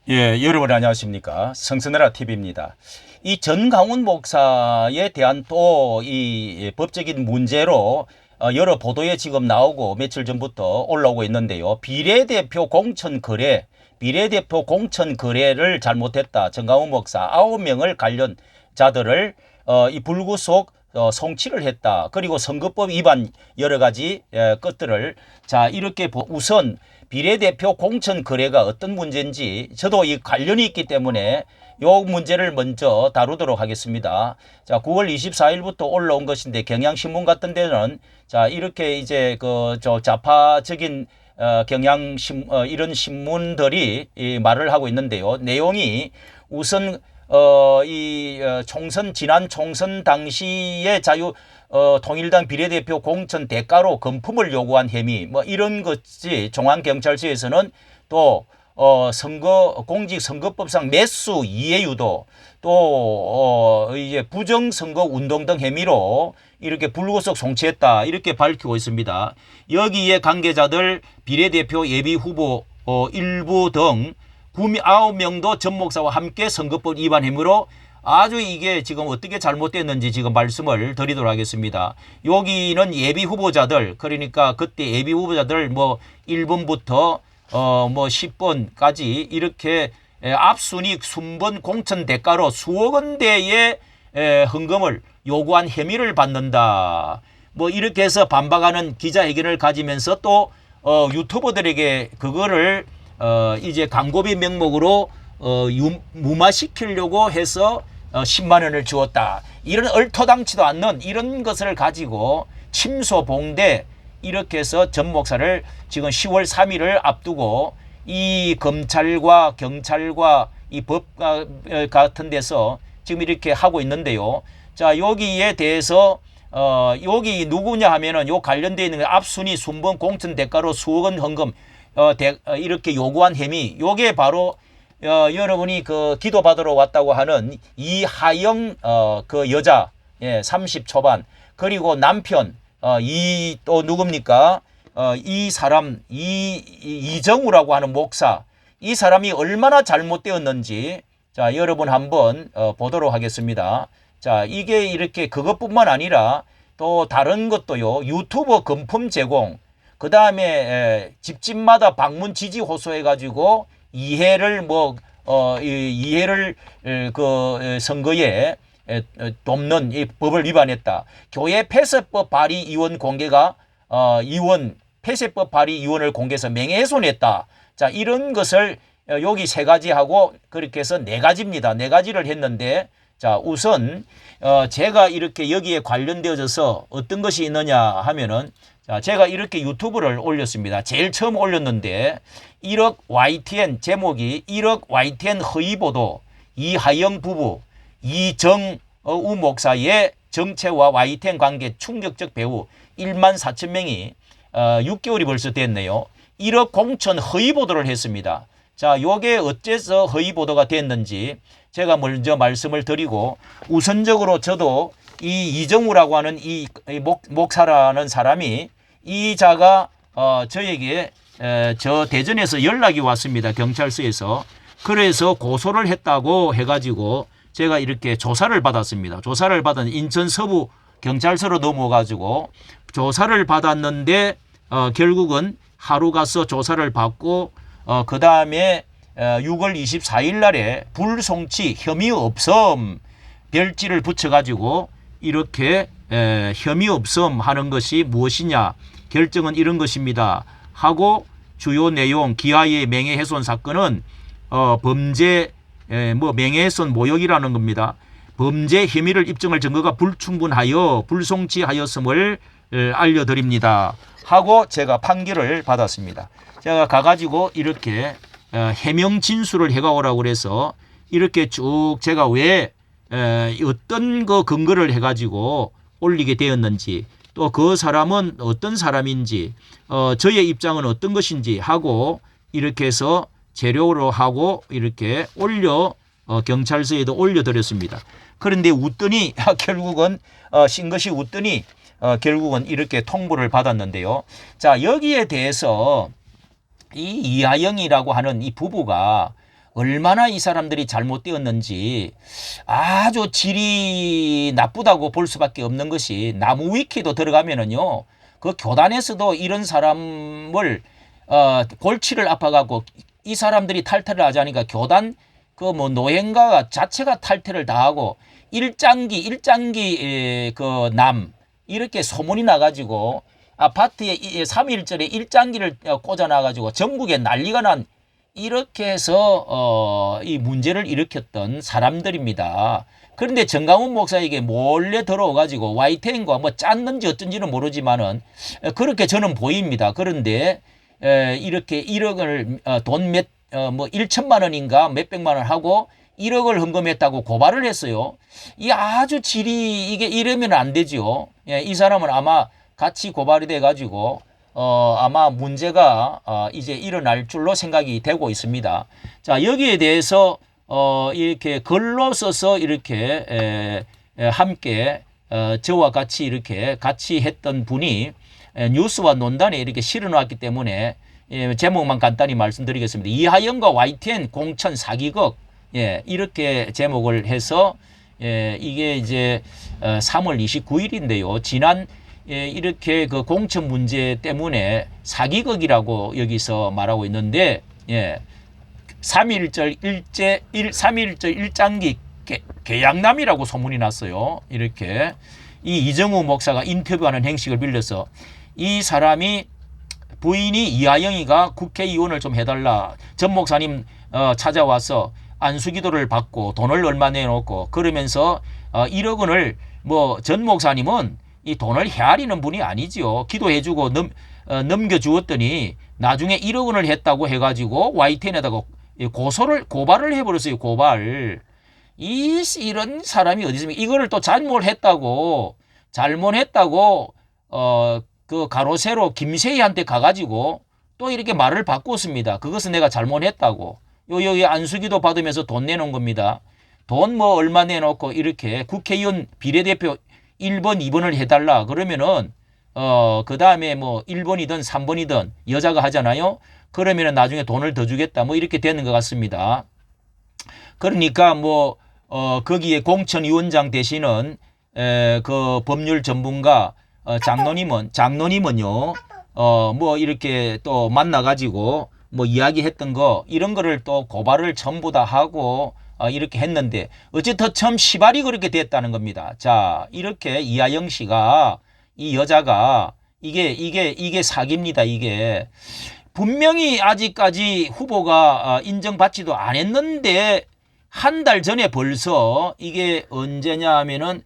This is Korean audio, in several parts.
예, 여러분 안녕하십니까. 성선나라 TV입니다. 이 전강훈 목사에 대한 또 이 법적인 문제로 여러 보도에 지금 나오고 며칠 전부터 올라오고 있는데요. 비례대표 공천 거래를 잘못했다. 전강훈 목사 9명을 관련자들을 이 불구속 송치를 했다. 그리고 선거법 위반 여러 가지 것들을 자 이렇게 우선 비례대표 공천 거래가 어떤 문제인지 저도 이 관련이 있기 때문에 요 문제를 먼저 다루도록 하겠습니다. 자, 9월 24일부터 올라온 것인데 경향신문 같은 데는 자 이렇게 이제 그 좌파적인 이런 신문들이 말을 하고 있는데요. 내용이 우선 지난 총선 당시에 통일당 비례대표 공천 대가로 금품을 요구한 혐의, 뭐 이런 것이 중앙경찰서에서는 또, 공직선거법상 매수 이해유도 또, 이제 부정선거 운동 등 혐의로 이렇게 불구속 송치했다. 이렇게 밝히고 있습니다. 여기에 관계자들 비례대표 예비후보, 일부 등 9명도 전 목사와 함께 선거법 위반 혐의로 아주 이게 지금 어떻게 잘못됐는지 지금 말씀을 드리도록 하겠습니다. 여기는 예비 후보자들, 그러니까 그때 예비 후보자들 뭐 1번부터 뭐 10번까지 이렇게 앞순위 순번 공천 대가로 수억 원대의 헌금을 요구한 혐의를 받는다. 뭐 이렇게 해서 반박하는 기자회견을 가지면서 또 유튜버들에게 그거를 이제 광고비 명목으로 무마시키려고 해서 10만 원을 주었다. 이런 얼토당치도 않는 이런 것을 가지고 침소봉대 이렇게 해서 전 목사를 지금 10월 3일을 앞두고 이 검찰과 경찰과 이 법 같은 데서 지금 이렇게 하고 있는데요. 자, 여기에 대해서 여기 누구냐 하면은 요 관련되어 있는 앞순위 순번 공천 대가로 수억 원 헌금 이렇게 요구한 혐의, 요게 바로 여러분이 그 기도 받으러 왔다고 하는 이하영 그 여자, 예, 30 초반, 그리고 남편 이 또 누굽니까? 이 사람 이정우라고 하는 목사, 이 사람이 얼마나 잘못되었는지 자 여러분 한번 보도록 하겠습니다. 자, 이게 이렇게 그것뿐만 아니라 또 다른 것도요. 유튜버 금품 제공, 그 다음에 집집마다 방문 지지 호소해가지고 이해를 선거에 돕는 이 법을 위반했다. 교회 폐쇄법 발의 이원 공개가 폐쇄법 발의 이원을 공개해서 명예훼손했다. 자, 이런 것을 여기 세 가지 하고 그렇게 해서 네 가지입니다. 네 가지를 했는데 자, 우선 제가 이렇게 여기에 관련되어져서 어떤 것이 있느냐 하면은 자, 제가 이렇게 유튜브를 올렸습니다. 제일 처음 올렸는데 1억 YTN 제목이 1억 YTN 허위보도 이하영 부부 이정우 목사의 정체와 YTN 관계 충격적 배후 1만 4천 명이 6개월이 벌써 됐네요. 1억 공천 허위보도를 했습니다. 자, 요게 어째서 허위보도가 됐는지 제가 먼저 말씀을 드리고 우선적으로 저도 이 이정우라고 하는 이 목사라는 사람이 이 자가 저에게 저 대전에서 연락이 왔습니다. 경찰서에서. 그래서 고소를 했다고 해가지고 제가 이렇게 조사를 받았습니다. 조사를 받은 인천 서부 경찰서로 넘어가지고 조사를 받았는데 결국은 하루 가서 조사를 받고 그 다음에 6월 24일 날에 불송치 혐의 없음 별지를 붙여가지고 이렇게 혐의 없음 하는 것이 무엇이냐 결정은 이런 것입니다 하고 주요 내용 기아의 명예훼손 사건은 범죄 명예훼손 모욕이라는 겁니다. 범죄 혐의를 입증할 증거가 불충분하여 불송치하였음을 알려드립니다 하고 제가 판결을 받았습니다. 제가 가가지고 이렇게 해명 진술을 해가오라고 그래서 이렇게 쭉 제가 왜 어떤 거 근거를 해가지고 올리게 되었는지 또 그 사람은 어떤 사람인지 저의 입장은 어떤 것인지 하고 이렇게 해서 재료로 하고 이렇게 경찰서에도 올려드렸습니다. 그런데 웃더니 결국은 신것이 웃더니 결국은 이렇게 통보를 받았는데요. 자, 여기에 대해서 이 이하영이라고 하는 이 부부가 얼마나 이 사람들이 잘못되었는지 아주 질이 나쁘다고 볼 수밖에 없는 것이 나무 위키도 들어가면은요. 그 교단에서도 이런 사람을 골치를 아파가고 이 사람들이 탈퇴를 하자니까 교단 그 뭐 노행가 자체가 탈퇴를 다하고 일장기 그 남 이렇게 소문이 나가지고 아파트에 3.1절에 일장기를 꽂아놔가지고 전국에 난리가 난 이렇게 해서 이 문제를 일으켰던 사람들입니다. 그런데 정강훈 목사에게 몰래 들어와가지고 YTN과 뭐 짰는지 어쩐지는 모르지만은 그렇게 저는 보입니다. 그런데 이렇게 1억을 돈 뭐 1천만 원인가 몇백만 원 하고 1억을 헌금했다고 고발을 했어요. 이 아주 질이 이게 이러면 안 되죠. 예, 이 사람은 아마 같이 고발이 돼가지고 아마 문제가 이제 일어날 줄로 생각이 되고 있습니다. 자, 여기에 대해서 이렇게 글로 써서 이렇게 함께 저와 같이 이렇게 같이 했던 분이 뉴스와 논단에 이렇게 실어놨기 때문에 제목만 간단히 말씀드리겠습니다. 이하영과 YTN 공천 사기극, 이렇게 제목을 해서 이게 이제 3월 29일인데요. 지난 이렇게 그 공천 문제 때문에 사기극이라고 여기서 말하고 있는데 3.1절 일장기 계양남이라고 소문이 났어요. 이렇게 이 이정우 목사가 인터뷰하는 행식을 빌려서 이 사람이 부인이 이하영이가 국회의원을 좀 해달라. 전 목사님 찾아와서 안수기도를 받고 돈을 얼마 내놓고 그러면서 1억 원을 뭐 전 목사님은 이 돈을 헤아리는 분이 아니지요. 기도해주고 넘겨주었더니 나중에 1억 원을 했다고 해가지고 YTN에다가 고발을 해버렸어요. 고발. 이런 사람이 어디 있습니까? 이거를 또 잘못했다고 그 가로 세로 김세희한테 가가지고 또 이렇게 말을 바꿨습니다. 그것은 내가 잘못했다고. 여기 안수기도 받으면서 돈 내놓은 겁니다. 돈 뭐 얼마 내놓고 이렇게 국회의원 비례대표 1번, 2번을 해달라. 그러면은 그 다음에 뭐 1번이든 3번이든 여자가 하잖아요. 그러면은 나중에 돈을 더 주겠다. 뭐 이렇게 되는 것 같습니다. 그러니까 뭐 거기에 공천위원장 되시는 그 법률 전문가 장로님은요, 뭐 이렇게 또 만나가지고 뭐 이야기했던 거, 이런 거를 또 고발을 전부 다 하고, 이렇게 했는데, 어쨌든 처음 시발이 그렇게 됐다는 겁니다. 자, 이렇게 이하영 씨가, 이 여자가, 이게 사기입니다, 이게. 분명히 아직까지 후보가 인정받지도 않았는데, 한 달 전에 벌써 이게 언제냐 하면은,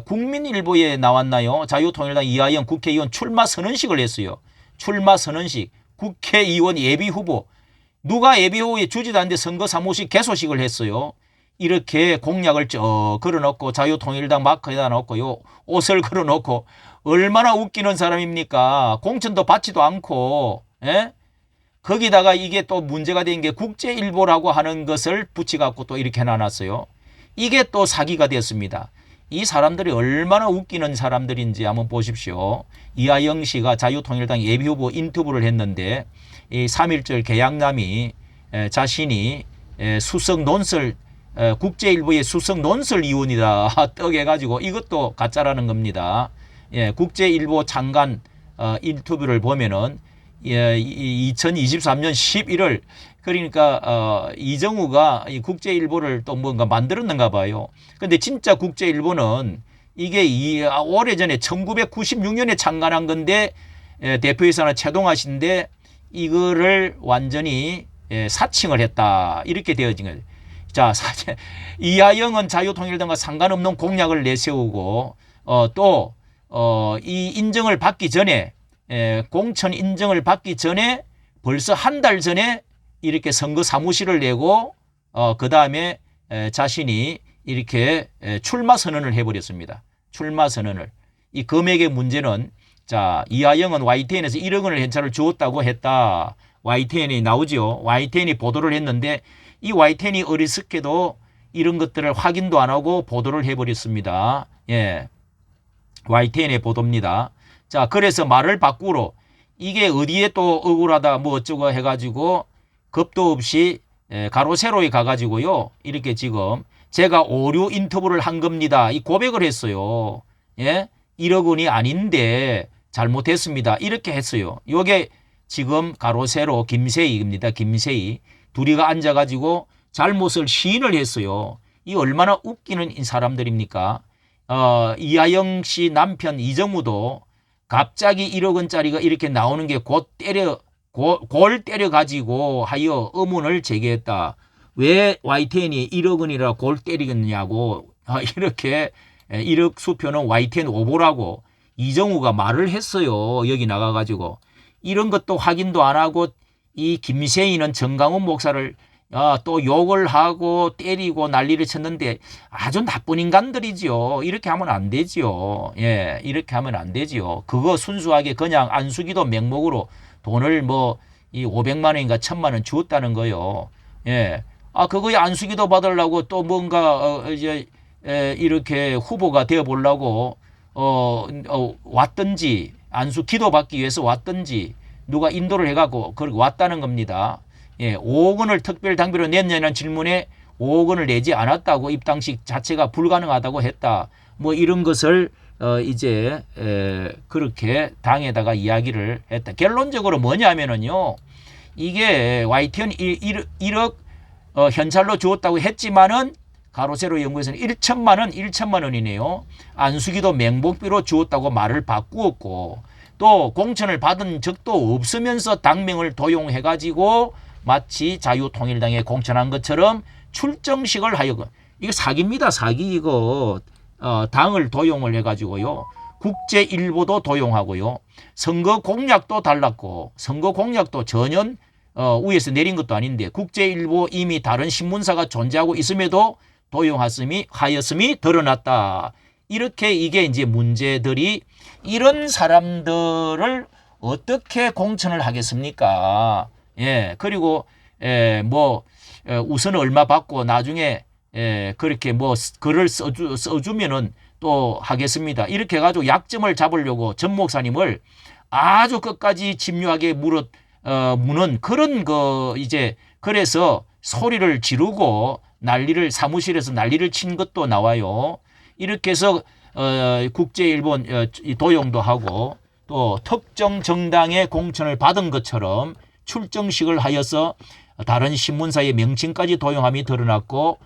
국민일보에 나왔나요? 자유통일당 이하영 국회의원 출마 선언식을 했어요. 출마 선언식. 국회의원 예비후보. 누가 예비후보에 주지도 않는데 선거 사무실 개소식을 했어요. 이렇게 공약을 쭉 걸어놓고 자유통일당 마크에다 놓고요. 옷을 걸어놓고 얼마나 웃기는 사람입니까? 공천도 받지도 않고 거기다가 이게 또 문제가 된 게 국제일보라고 하는 것을 붙여갖고 또 이렇게 해놔놨어요. 이게 또 사기가 됐습니다. 이 사람들이 얼마나 웃기는 사람들인지 한번 보십시오. 이하영 씨가 자유통일당 예비후보 인터뷰를 했는데 이 3.1절 계양남이 자신이 수석 논설 국제일보의 수석 논설 위원이다 떡해가지고 이것도 가짜라는 겁니다. 국제일보 장관 인터뷰를 보면은 2023년 11월 그러니까 이정우가 이 국제일보를 또 뭔가 만들었는가 봐요. 근데 진짜 국제일보는 이게 오래전에 1996년에 창간한 건데 대표이사는 최동아 씨인데 이거를 완전히 사칭을 했다. 이렇게 되어진 거예요. 자, 이하영은 자유통일당과 상관없는 공약을 내세우고 또 이 인정을 받기 전에 공천 인정을 받기 전에 벌써 한 달 전에 이렇게 선거 사무실을 내고 그 다음에 자신이 이렇게 출마 선언을 해버렸습니다. 출마 선언을. 이 금액의 문제는 자 이하영은 YTN에서 1억 원을 현찰을 주었다고 했다. YTN이 나오죠. YTN이 보도를 했는데 이 YTN이 어리석게도 이런 것들을 확인도 안 하고 보도를 해버렸습니다. YTN의 보도입니다. 자, 그래서 말을 바꾸러 이게 어디에 또 억울하다 뭐 어쩌고 해가지고 겁도 없이 가로 세로에 가가지고요. 이렇게 지금 제가 오류 인터뷰를 한 겁니다. 이 고백을 했어요. 예? 1억 원이 아닌데 잘못했습니다. 이렇게 했어요. 요게 지금 가로 세로 김세희입니다. 김세희. 둘이가 앉아가지고 잘못을 시인을 했어요. 이 얼마나 웃기는 사람들입니까? 이하영 씨 남편 이정우도 갑자기 1억 원짜리가 이렇게 나오는 게 골 때려가지고 하여 의문을 제기했다. 왜 YTN이 1억 원이라 골 때리겠냐고 이렇게 1억 수표는 YTN 오보라고 이정우가 말을 했어요. 여기 나가가지고. 이런 것도 확인도 안 하고 이 김세희는 정강훈 목사를 또 욕을 하고 때리고 난리를 쳤는데 아주 나쁜 인간들이지요. 이렇게 하면 안 되지요. 예, 이렇게 하면 안 되지요. 그거 순수하게 그냥 안수기도 명목으로 돈을 이 500만 원인가 1000만 원 주었다는 거요. 예. 그거에 안수기도 받으려고 또 뭔가 이렇게 후보가 되어 보려고 왔든지 안수 기도 받기 위해서 왔든지 누가 인도를 해가고 그렇게 왔다는 겁니다. 예, 5억 원을 특별 당비로 냈냐는 질문에 5억 원을 내지 않았다고 입당식 자체가 불가능하다고 했다. 이런 것을 이제 그렇게 당에다가 이야기를 했다. 결론적으로 뭐냐면은요. 이게 YTN 1억 현찰로 주었다고 했지만은 가로세로 연구에서는 1천만 원이네요. 안수기도 맹목비로 주었다고 말을 바꾸었고 또 공천을 받은 적도 없으면서 당명을 도용해가지고 마치 자유통일당에 공천한 것처럼 출정식을 하여 이거 사기입니다. 사기 이거 당을 도용을 해가지고요. 국제일보도 도용하고요. 선거 공약도 달랐고 선거 공약도 전혀 위에서 내린 것도 아닌데 국제일보 이미 다른 신문사가 존재하고 있음에도 도용하였음이 드러났다. 이렇게 이게 이제 문제들이 이런 사람들을 어떻게 공천을 하겠습니까? 예, 그리고 우선 얼마 받고 나중에 그렇게 글을 써주면은 또 하겠습니다. 이렇게 해가지고 약점을 잡으려고 전 목사님을 아주 끝까지 집요하게 무는 그런 이제 그래서 소리를 지르고 사무실에서 난리를 친 것도 나와요. 이렇게 해서 국제일본 도용도 하고 또 특정 정당의 공천을 받은 것처럼 출정식을 하여서 다른 신문사의 명칭까지 도용함이 드러났고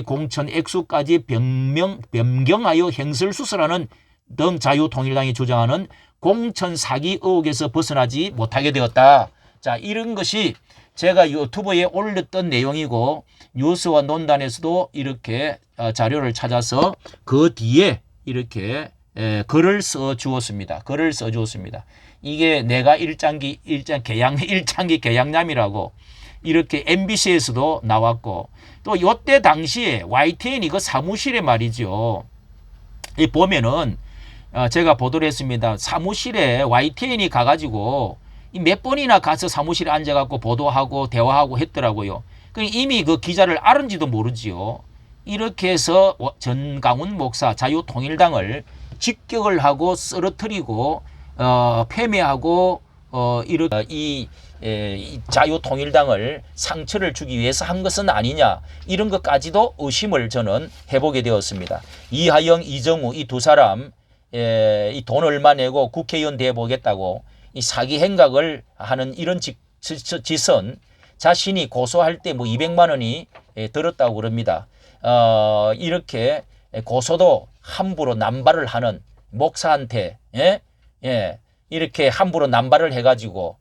공천 액수까지 변경하여 행설수설하는 등 자유통일당이 주장하는 공천 사기 의혹에서 벗어나지 못하게 되었다. 자, 이런 것이 제가 유튜브에 올렸던 내용이고 뉴스와 논단에서도 이렇게 자료를 찾아서 그 뒤에 이렇게 글을 써 주었습니다. 이게 내가 일장기 개양남이라고 이렇게 MBC에서도 나왔고 또 이때 당시에 YTN 그 사무실에 말이죠. 이 보면은 제가 보도를 했습니다. 사무실에 YTN이 가가지고 몇 번이나 가서 사무실에 앉아갖고 보도하고 대화하고 했더라고요. 이미 그 기자를 알은지도 모르지요. 이렇게 해서 전강훈 목사 자유통일당을 직격을 하고 쓰러뜨리고 폐매하고 이렇게 이 자유통일당을 상처를 주기 위해서 한 것은 아니냐 이런 것까지도 의심을 저는 해보게 되었습니다. 이하영, 이정우 이 두 사람 이 돈 얼마 내고 국회의원 돼보겠다고 이 사기 행각을 하는 이런 짓은 자신이 고소할 때 200만 원이 들었다고 그럽니다. 이렇게 고소도 함부로 남발을 하는 목사한테 이렇게 함부로 남발을 해가지고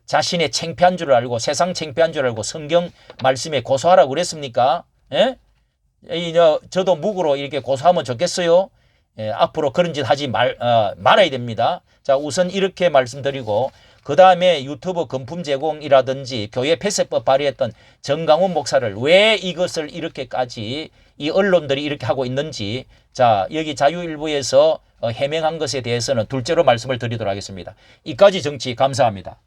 자신의 창피한 줄 알고 세상 창피한 줄 알고 성경 말씀에 고소하라고 그랬습니까? 저도 묵으로 이렇게 고소하면 좋겠어요. 앞으로 그런 짓 하지 말아야 됩니다. 자, 우선 이렇게 말씀드리고 그 다음에 유튜브 금품 제공이라든지 교회 폐쇄법 발의했던 정강훈 목사를 왜 이것을 이렇게까지 이 언론들이 이렇게 하고 있는지 자 여기 자유일보에서 해명한 것에 대해서는 둘째로 말씀을 드리도록 하겠습니다. 이까지 정치 감사합니다.